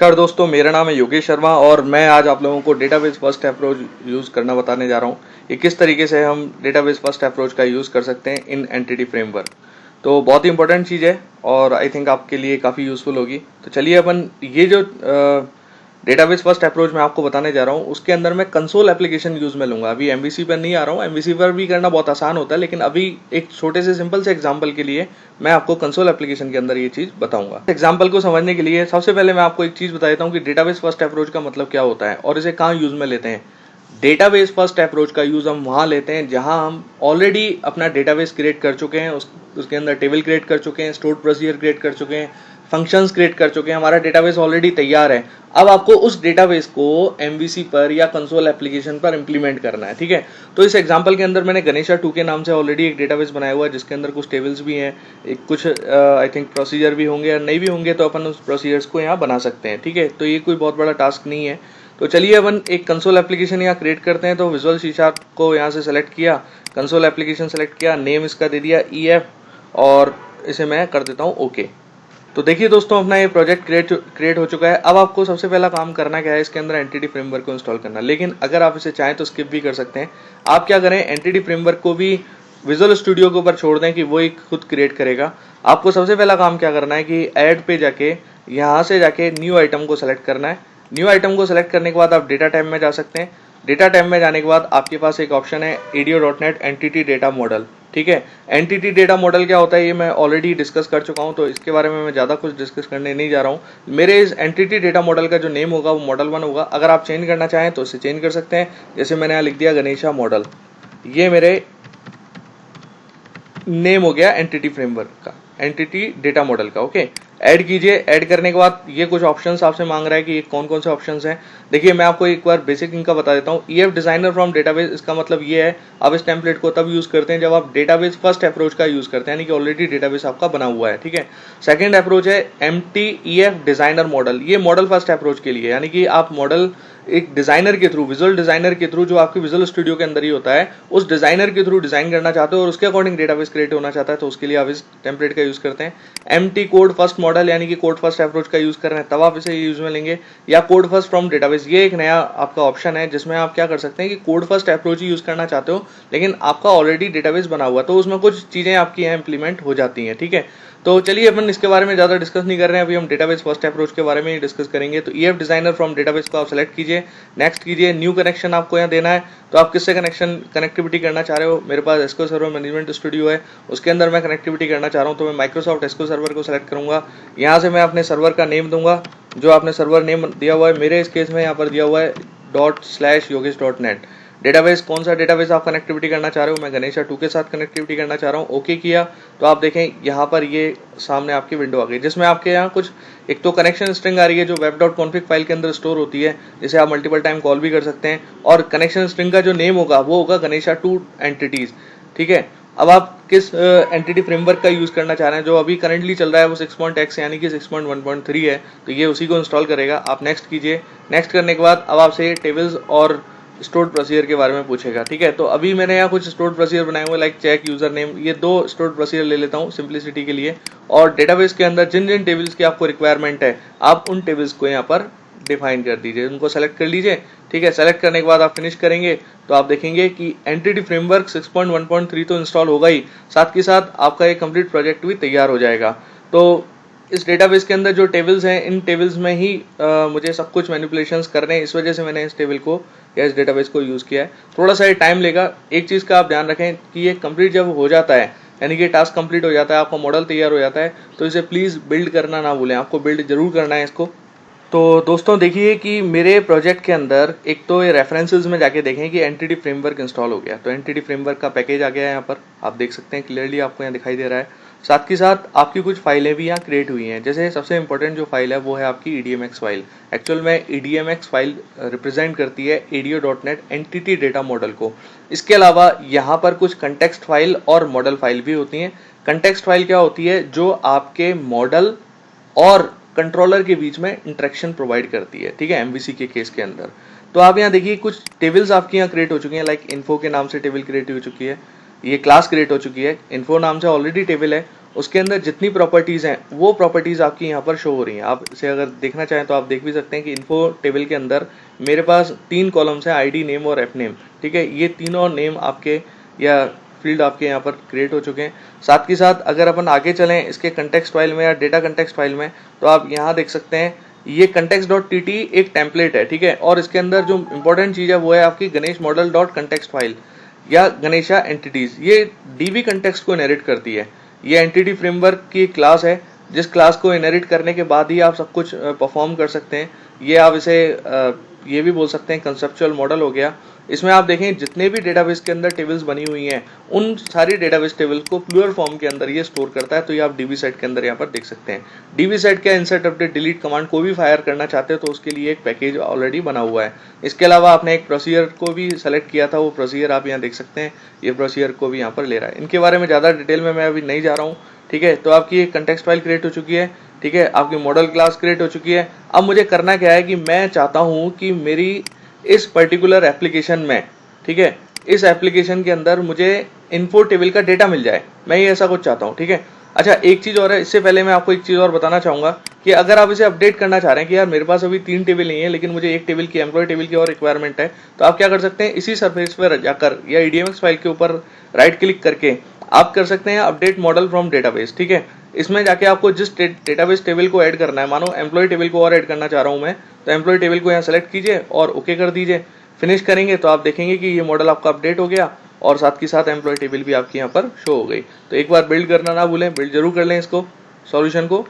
नमस्कार दोस्तों, मेरा नाम है योगेश शर्मा और मैं आज आप लोगों को डेटाबेस फर्स्ट अप्रोच यूज़ करना बताने जा रहा हूँ कि किस तरीके से हम डेटाबेस फर्स्ट अप्रोच का यूज़ कर सकते हैं इन एंटिटी फ्रेमवर्क। तो बहुत ही इंपॉर्टेंट चीज़ है और आई थिंक आपके लिए काफ़ी यूज़फुल होगी। तो चलिए अपन ये जो डेटाबेस फर्स्ट अप्रोच मैं आपको बताने जा रहा हूँ उसके अंदर मैं कंसोल एप्लीकेशन यूज़ में लूँगा। अभी एमवीसी पर नहीं आ रहा हूँ, एमवीसी पर भी करना बहुत आसान होता है, लेकिन अभी एक छोटे से सिंपल से एग्जांपल के लिए मैं आपको कंसोल एप्लीकेशन के अंदर ये चीज़ बताऊंगा। एग्जांपल को समझने के लिए सबसे पहले मैं आपको एक चीज़ बता देता हूँ कि डेटाबेस फर्स्ट अप्रोच का मतलब क्या होता है और इसे कहाँ यूज़ में लेते हैं। डेटाबेस फर्स्ट अप्रोच का यूज़ हम वहाँ लेते हैं जहाँ हम ऑलरेडी अपना डेटाबेस क्रिएट कर चुके हैं, उसके अंदर टेबल क्रिएट कर चुके हैं, स्टोर्ड प्रोसीजर क्रिएट कर चुके हैं, फंक्शंस क्रिएट कर चुके हैं, हमारा डेटाबेस ऑलरेडी तैयार है। अब आपको उस डेटाबेस को एमवीसी पर या कंसोल एप्लीकेशन पर इंप्लीमेंट करना है, ठीक है। तो इस एग्जांपल के अंदर मैंने गणेशा 2 के नाम से ऑलरेडी एक डेटाबेस बनाया हुआ है जिसके अंदर कुछ टेबल्स भी हैं, एक कुछ आई थिंक प्रोसीजर भी होंगे, और नहीं भी होंगे तो अपन उस प्रोसीजर्स को यहाँ बना सकते हैं, ठीक है। तो ये कोई बहुत बड़ा टास्क नहीं है। तो चलिए अपन एक कंसोल एप्लीकेशन यहाँ क्रिएट करते हैं। तो विजुअल सी शार्प को यहाँ से सेलेक्ट किया, कंसोल एप्लीकेशन सेलेक्ट किया, नेम इसका दे दिया EF और इसे मैं कर देता हूँ ओके। तो देखिए दोस्तों, अपना ये प्रोजेक्ट क्रिएट हो चुका है। अब आपको सबसे पहला काम करना क्या है, इसके अंदर एंटिटी फ्रेमवर्क को इंस्टॉल करना। लेकिन अगर आप इसे चाहें तो स्किप भी कर सकते हैं। आप क्या करें, एंटिटी फ्रेमवर्क को भी विजुअल स्टूडियो के ऊपर छोड़ दें कि वो एक खुद क्रिएट करेगा। आपको सबसे पहला काम क्या करना है कि ऐड पे जाके यहाँ से जाके न्यू आइटम को सेलेक्ट करना है। न्यू आइटम को सेलेक्ट करने के बाद आप डेटा टैब में जा सकते हैं। डेटा टैब में जाने के बाद आपके पास एक ऑप्शन है ADO.NET एंटिटी डेटा मॉडल, ठीक है। एंटिटी डेटा मॉडल क्या होता है ये मैं ऑलरेडी डिस्कस कर चुका हूँ, तो इसके बारे में मैं ज़्यादा कुछ डिस्कस करने नहीं जा रहा हूँ। मेरे इस एंटिटी डेटा मॉडल का जो नेम होगा वो मॉडल 1 होगा। अगर आप चेंज करना चाहें तो इसे चेंज कर सकते हैं। जैसे मैंने यहाँ लिख दिया गणेशा मॉडल, ये मेरे नेम हो गया एंटिटी फ्रेमवर्क का, एंटिटी डेटा मॉडल का, ओके। ऐड कीजिए। ऐड करने के बाद ये कुछ ऑप्शंस आपसे मांग रहा है कि कौन कौन से ऑप्शंस हैं। देखिए मैं आपको एक बार बेसिक इनका बता देता हूँ। EF डिजाइनर फ्रॉम डेटाबेस, इसका मतलब ये है आप इस टेम्पलेट को तब यूज करते हैं जब आप डेटाबेस फर्स्ट अप्रोच का यूज करते हैं, यानी कि ऑलरेडी डेटाबेस आपका बना हुआ है, ठीक है। सेकंड अप्रोच है MTEF डिजाइनर मॉडल। ये मॉडल फर्स्ट अप्रोच के लिए, यानी कि आप मॉडल एक डिजाइनर के थ्रू, विजुअल डिजाइनर के थ्रू, जो आपके विजुअल स्टूडियो के अंदर ही होता है, उस डिजाइनर के थ्रू डिजाइन करना चाहते हो और उसके अकॉर्डिंग डेटाबेस क्रिएट होना चाहता है, तो उसके लिए आप इस टेम्पलेट का यूज करते हैं। MT कोड फर्स्ट मॉडल, यानी कि कोड फर्स्ट अप्रोच का यूज कर रहे हैं तब आप इसे यूज में लेंगे। या कोड फर्स्ट फ्रॉम डेटाबेस, ये एक नया आपका ऑप्शन है जिसमें आप क्या कर सकते हैं कि कोड फर्स्ट अप्रोच ही यूज करना चाहते हो लेकिन आपका ऑलरेडी डेटाबेस बना हुआ, तो उसमें कुछ चीजें आपकी यहाँ इंप्लीमेंट हो जाती हैं, ठीक है। तो चलिए अपन इसके बारे में ज्यादा डिस्कस नहीं कर रहे हैं, अभी हम डेटाबेस फर्स्ट अप्रोच के बारे में ही डिस्कस करेंगे। तो EF डिजाइनर फ्रॉम डेटाबेस को आप सेलेक्ट कीजिए, नेक्स्ट कीजिए। न्यू कनेक्शन आपको यहाँ देना है, तो आप किससे कनेक्टिविटी करना चाह रहे हो। मेरे पास एस्को सर्वर मैनेजमेंट स्टूडियो है, उसके अंदर मैं कनेक्टिविटी करना चाह रहा हूँ, तो मैं माइक्रोसॉफ्ट एस्को सर्वर को सेलेक्ट करूंगा। यहाँ से मैं अपने सर्वर का नेम दूंगा, जो आपने सर्वर नेम दिया हुआ है, मेरे इस केस में यहाँ पर दिया हुआ है ./yogesh.net। डेटाबेस कौन सा डेटाबेस आप कनेक्टिविटी करना चाह रहे हो, मैं गणेशा 2 के साथ कनेक्टिविटी करना चाह रहा हूँ, ओके किया। तो आप देखें यहाँ पर ये सामने आपकी विंडो आ गई जिसमें आपके यहाँ कुछ एक तो कनेक्शन स्ट्रिंग आ रही है जो web.config फाइल के अंदर स्टोर होती है, जिसे आप मल्टीपल टाइम कॉल भी कर सकते हैं, और कनेक्शन स्ट्रिंग का जो नेम होगा वो होगा गणेशा 2 एंटिटीज, ठीक है। अब आप किस एंटिटी फ्रेमवर्क का यूज करना चाह रहे हैं, जो अभी करंटली चल रहा है वो 6.x यानी कि 6.1.3 है, तो ये उसी को इंस्टॉल करेगा। आप नेक्स्ट कीजिए। नेक्स्ट करने के बाद अब आपसे टेबल्स और स्टोर्ड प्रोसीजर के बारे में पूछेगा, ठीक है। तो अभी मैंने यहाँ कुछ स्टोर्ड प्रोसीजर बनाए हुए लाइक चेक यूजर नेम, ये 2 स्टोर्ड प्रोसीजर ले लेता हूँ सिंप्लिसिटी के लिए। और डेटाबेस के अंदर जिन जिन टेबल्स की आपको रिक्वायरमेंट है आप उन टेबल्स को यहाँ पर डिफाइन कर दीजिए, उनको सेलेक्ट कर लीजिए, ठीक है। सेलेक्ट करने के बाद आप फिनिश करेंगे तो आप देखेंगे कि एंटिटी फ्रेमवर्क 6.1.3 तो इंस्टॉल होगा ही, साथ के साथ आपका एक कंप्लीट प्रोजेक्ट भी तैयार हो जाएगा। तो इस डेटाबेस के अंदर जो टेबल्स हैं, इन टेबल्स में ही मुझे सब कुछ मैनिपुलेशंस करने हैं, इस वजह से मैंने इस टेबल को या इस डेटाबेस को यूज किया है। थोड़ा सा ये टाइम लेगा। एक चीज का आप ध्यान रखें कि ये कंप्लीट जब हो जाता है, यानी कि टास्क कंप्लीट हो जाता है, आपका मॉडल तैयार हो जाता है, तो इसे प्लीज बिल्ड करना ना भूलें, आपको बिल्ड जरूर करना है इसको। तो दोस्तों देखिए कि मेरे प्रोजेक्ट के अंदर एक तो ये रेफरेंसेस में जाके देखें कि एंटिटी फ्रेमवर्क इंस्टॉल हो गया, तो एंटिटी फ्रेमवर्क का पैकेज आ गया है, यहाँ पर आप देख सकते हैं क्लियरली, आपको यहाँ दिखाई दे रहा है। साथ के साथ आपकी कुछ फाइलें भी यहाँ क्रिएट हुई हैं, जैसे सबसे इंपॉर्टेंट जो फाइल है वो है आपकी EDMX फाइल। एक्चुअल में EDMX फाइल रिप्रेजेंट करती है ADO.NET एंटिटी डेटा मॉडल को। इसके अलावा यहाँ पर कुछ कंटेक्स्ट फाइल और मॉडल फाइल भी होती हैं। कंटेक्स्ट फाइल क्या होती है, जो आपके मॉडल और कंट्रोलर के बीच में इंटरेक्शन प्रोवाइड करती है, ठीक है, MVC के केस के अंदर। तो आप यहाँ देखिए कुछ टेबल्स आपकी यहाँ क्रिएट हो चुकी हैं, लाइक इन्फो के नाम से टेबल क्रिएट हो चुकी है, ये क्लास क्रिएट हो चुकी है, इन्फो नाम से ऑलरेडी टेबल है, उसके अंदर जितनी प्रॉपर्टीज़ हैं वो प्रॉपर्टीज़ आपकी यहाँ पर शो हो रही हैं। आप इसे अगर देखना चाहें तो आप देख भी सकते हैं कि इन्फो टेबल के अंदर मेरे पास 3 कॉलम्स हैं, आईडी, नेम और एफ नेम। ठीक है, ये तीनों नेम आपके या फील्ड आपके यहाँ पर क्रिएट हो चुके हैं। साथ के साथ अगर अपन आगे चलें इसके कंटेक्स्ट फाइल में या डेटा कंटेक्स्ट फाइल में, तो आप यहाँ देख सकते हैं ये context.tt एक टेम्पलेट है। ठीक है, और इसके अंदर जो इंपॉर्टेंट चीज़ है वो है आपकी Ganesh model dot context file या गणेशा एंटिटीज। ये डीबी कंटेक्स्ट को इनहेरिट करती है। ये एंटिटी फ्रेमवर्क की क्लास है जिस क्लास को इनहेरिट करने के बाद ही आप सब कुछ परफॉर्म कर सकते हैं। ये आप इसे ये भी बोल सकते हैं कंसेप्चुअल मॉडल हो गया। इसमें आप देखें जितने भी डेटाबेस के अंदर टेबल्स बनी हुई हैं उन सारी डेटाबेस टेबल को प्लूरल फॉर्म के अंदर ये स्टोर करता है। तो ये आप डीबी सेट के अंदर यहाँ पर देख सकते हैं। डीबी सेट के इंसर्ट अपडेट डिलीट कमांड को भी फायर करना चाहते हैं तो उसके लिए एक पैकेज ऑलरेडी बना हुआ है। इसके अलावा आपने एक प्रोसीजर को भी सेलेक्ट किया था, वो प्रोसीजर आप यहाँ देख सकते हैं। ये प्रोसीजर को भी यहाँ पर ले रहा है। इनके बारे में ज़्यादा डिटेल में मैं अभी नहीं जा रहा हूँ। ठीक है, तो आपकी एक कंटेक्स्ट फाइल क्रिएट हो चुकी है। ठीक है, आपकी मॉडल क्लास क्रिएट हो चुकी है। अब मुझे करना क्या है कि मैं चाहता हूँ कि मेरी इस पर्टिकुलर एप्लीकेशन में, ठीक है, इस एप्लीकेशन के अंदर मुझे इन्फो टेबल का डेटा मिल जाए। मैं ये ऐसा कुछ चाहता हूँ। ठीक है, अच्छा एक चीज़ और है, इससे पहले मैं आपको एक चीज़ और बताना चाहूँगा कि अगर आप इसे अपडेट करना चाह रहे हैं कि यार मेरे पास अभी 3 टेबल नहीं है लेकिन मुझे एक टेबल की, एम्प्लॉय टेबल की और रिक्वायरमेंट है, तो आप क्या कर सकते हैं, इसी सरफेस पर जाकर या ईडीएमएक्स फाइल के ऊपर राइट क्लिक करके आप कर सकते हैं अपडेट मॉडल फ्रॉम डेटाबेस। ठीक है, इसमें जाके आपको जिस डेटाबेस टेबल को ऐड करना है, मानो एम्प्लॉय टेबल को और ऐड करना चाह रहा हूँ मैं, तो एम्प्लॉय टेबल को यहाँ सेलेक्ट कीजिए और ओके कर दीजिए। फिनिश करेंगे तो आप देखेंगे कि ये मॉडल आपका अपडेट हो गया और साथ के साथ एम्प्लॉय टेबल भी आपकी यहाँ पर शो हो गई। तो एक बार बिल्ड करना ना भूलें, बिल्ड जरूर कर लें इसको, सॉल्यूशन को।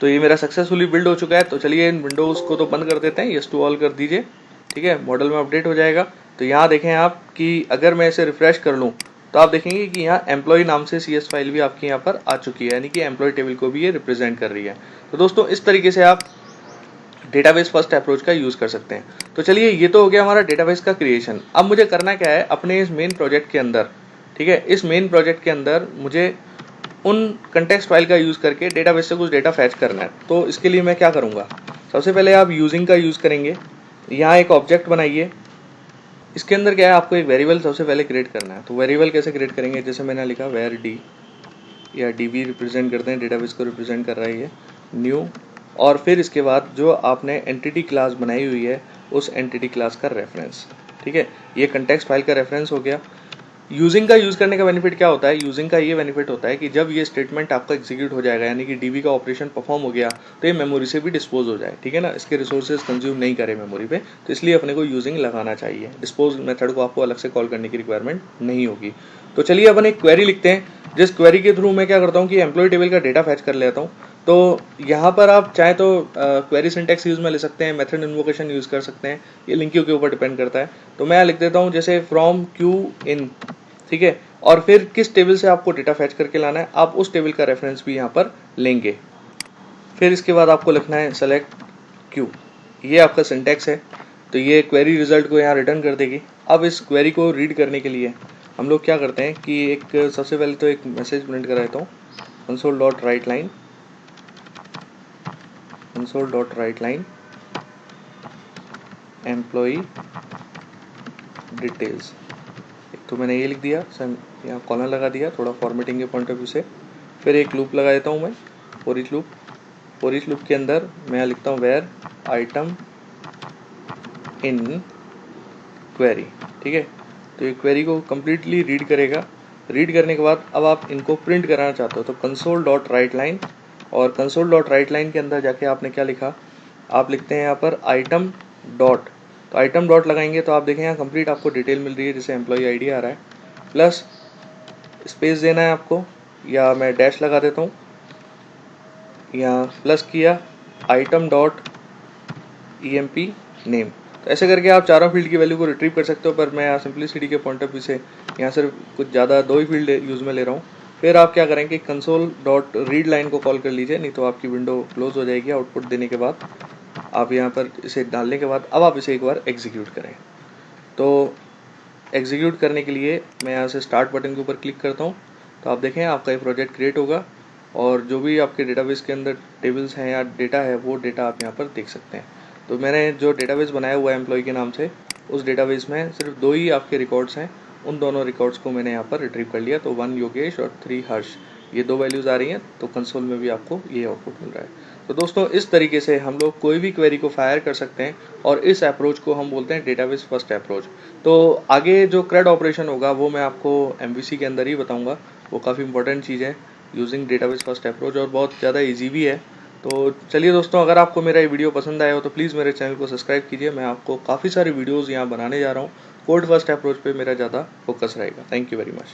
तो ये मेरा सक्सेसफुली बिल्ड हो चुका है। तो चलिए इन विंडोज को तो बंद कर देते हैं, यस टू ऑल कर दीजिए। ठीक है, मॉडल में अपडेट हो जाएगा। तो यहाँ देखें आप कि अगर मैं इसे रिफ्रेश कर लूँ तो आप देखेंगे कि यहाँ एम्प्लॉय नाम से CS फाइल भी आपकी यहाँ पर आ चुकी है, यानी कि एम्प्लॉय टेबल को भी ये रिप्रेजेंट कर रही है। तो दोस्तों इस तरीके से आप डेटाबेस फर्स्ट अप्रोच का यूज कर सकते हैं। तो चलिए ये तो हो गया हमारा डेटाबेस का क्रिएशन। अब मुझे करना क्या है अपने इस मेन प्रोजेक्ट के अंदर, ठीक है, इस मेन प्रोजेक्ट के अंदर मुझे उन कंटेक्स्ट फाइल का यूज करके डेटाबेस से कुछ डेटा फैच करना है। तो इसके लिए मैं क्या करूंगा, सबसे पहले आप यूजिंग का यूज करेंगे। यहाँ एक ऑब्जेक्ट बनाइए, इसके अंदर क्या है, आपको एक वेरिएबल सबसे पहले क्रिएट करना है। तो वेरिएबल कैसे क्रिएट करेंगे, जैसे मैंने लिखा वेर डी या DB रिप्रेजेंट करते हैं, डेटाबेस को रिप्रेजेंट कर रहा है ये, न्यू, और फिर इसके बाद जो आपने एंटिटी क्लास बनाई हुई है उस एंटिटी क्लास का रेफरेंस। ठीक है, ये कंटेक्स्ट फाइल का रेफरेंस हो गया। यूजिंग का यूज करने का बेनिफिट क्या होता है, यूजिंग का ये बेनिफिट होता है कि जब ये स्टेटमेंट आपका एग्जीक्यूट हो जाएगा, यानी कि DB का ऑपरेशन परफॉर्म हो गया, तो ये मेमोरी से भी डिस्पोज हो जाए। ठीक है ना, इसके रिसोर्सेज कंज्यूम नहीं करे मेमोरी पे, तो इसलिए अपने को यूजिंग लगाना चाहिए। डिस्पोज मेथड को आपको अलग से कॉल करने की रिक्वायरमेंट नहीं होगी। तो चलिए अपन एक क्वेरी लिखते हैं, जिस क्वेरी के थ्रू मैं क्या करता हूँ कि एम्प्लॉय टेबल का डेटा फैच कर लेता हूँ। तो यहाँ पर आप चाहे तो क्वेरी सिंटेक्स यूज में ले सकते हैं, मेथड इन्वोकेशन यूज कर सकते हैं, ये लिंक के ऊपर डिपेंड करता है। तो मैं लिख देता हूँ जैसे फ्रॉम क्यू इन, ठीक है, और फिर किस टेबल से आपको डेटा फैच करके लाना है, आप उस टेबल का रेफरेंस भी यहाँ पर लेंगे। फिर इसके बाद आपको लिखना है सेलेक्ट क्यू, ये आपका सिंटेक्स है। तो ये क्वेरी रिजल्ट को यहाँ रिटर्न कर देगी। अब इस क्वेरी को रीड करने के लिए हम लोग क्या करते हैं कि एक सबसे पहले तो एक मैसेज प्रिंट कर देता हूँ, console.writeLine, console.writeLine एम्प्लॉई डिटेल्स। तो मैंने ये लिख दिया, यहाँ कॉलम लगा दिया थोड़ा फॉर्मेटिंग के पॉइंट ऑफ व्यू से। फिर एक लूप लगा देता हूँ मैं, for each loop. For each loop के अंदर मैं लिखता हूँ वेयर आइटम इन क्वेरी। ठीक है, तो ये क्वेरी को कम्प्लीटली रीड करेगा। रीड करने के बाद अब आप इनको प्रिंट कराना चाहते हो तो console.writeLine, और console.writeLine के अंदर जाके आपने क्या लिखा, आप लिखते हैं यहाँ पर आइटम डॉट। तो आइटम डॉट लगाएंगे तो आप देखें यहाँ कंप्लीट आपको डिटेल मिल रही है, जैसे एम्प्लॉई ID आ रहा है, प्लस स्पेस देना है आपको, या मैं डैश लगा देता हूँ, यहाँ प्लस किया आइटम डॉट EMP नेम। तो ऐसे करके आप चारों फील्ड की वैल्यू को रिट्रीव कर सकते हो, पर मैं यहाँ सिंप्लिसिटी के पॉइंट ऑफ व्यू से यहाँ सिर्फ कुछ ज़्यादा 2 ही फील्ड यूज़ में ले रहा हूँ। फिर आप क्या करेंगे, console.readLine को कॉल कर लीजिए, नहीं तो आपकी विंडो क्लोज हो जाएगी। आउटपुट देने के बाद आप यहाँ पर इसे डालने के बाद अब आप इसे एक बार एग्जीक्यूट करें। तो एग्जीक्यूट करने के लिए मैं यहाँ से स्टार्ट बटन के ऊपर क्लिक करता हूँ, तो आप देखें आपका ये प्रोजेक्ट क्रिएट होगा और जो भी आपके डेटाबेस के अंदर टेबल्स हैं या डेटा है वो डेटा आप यहाँ पर देख सकते हैं। तो मैंने जो डेटाबेस बनाया हुआ है एम्प्लॉय के नाम से, उस डेटाबेस में सिर्फ 2 ही आपके रिकॉर्ड्स हैं, उन दोनों रिकॉर्ड्स को मैंने यहाँ पर रिट्रीव कर लिया। तो 1 योगेश और 3 हर्ष, ये 2 वैल्यूज़ आ रही हैं, तो कंसोल में भी आपको ये आउटपुट मिल रहा है। तो दोस्तों इस तरीके से हम लोग कोई भी क्वेरी को फायर कर सकते हैं और इस अप्रोच को हम बोलते हैं डेटाबेस फर्स्ट अप्रोच। तो आगे जो CRUD ऑपरेशन होगा वो मैं आपको MVC के अंदर ही बताऊंगा, वो काफ़ी इंपॉर्टेंट चीज़ है यूजिंग डेटाबेस फर्स्ट अप्रोच और बहुत ज़्यादा ईजी भी है। तो चलिए दोस्तों, अगर आपको मेरा ये वीडियो पसंद आया हो तो प्लीज़ मेरे चैनल को सब्सक्राइब कीजिए। मैं आपको काफ़ी सारी वीडियोज़ यहाँ बनाने जा रहा हूँ। कोड फर्स्ट अप्रोच पे मेरा ज़्यादा फोकस रहेगा। Thank you very much.